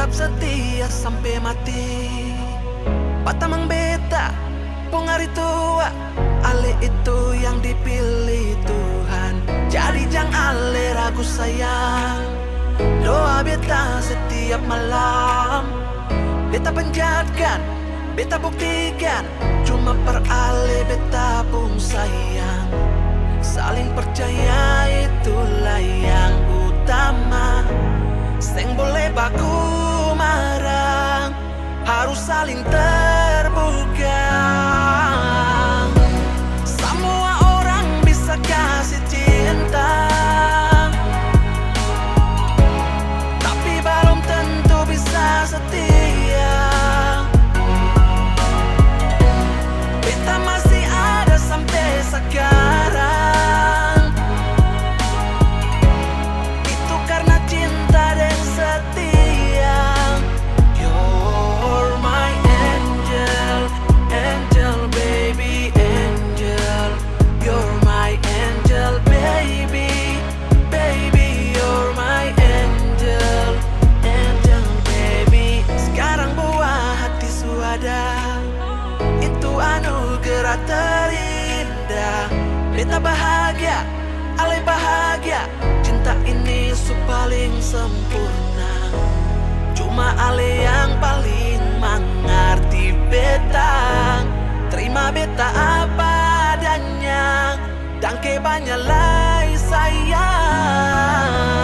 tetap setia sampai mati. Patamang beta, pung hari tua, ale itu yang dipilih Tuhan. Jadi jangan ale ragu sayang, doa beta setiap malam. Beta penjatkan, beta buktikan, cuma per ale beta pun sayang. Saling percaya itulah yang utama. Seng boleh baku marah, harus saling terbuka. Semua orang bisa kasih cinta, tapi belum tentu bisa setia. Beta masih ada sampai sekarang, itu karena cinta dan setia. You're my angel, angel baby, angel. You're my angel baby, baby. You're my angel, angel baby. Sekarang buah hati suada, itu anugerah terindah. Beta bahagia, ale bahagia, cinta ini paling sempurna. Cuma ale yang paling mengerti beta. Terima beta apa adanya, dan kebanyakan sayang.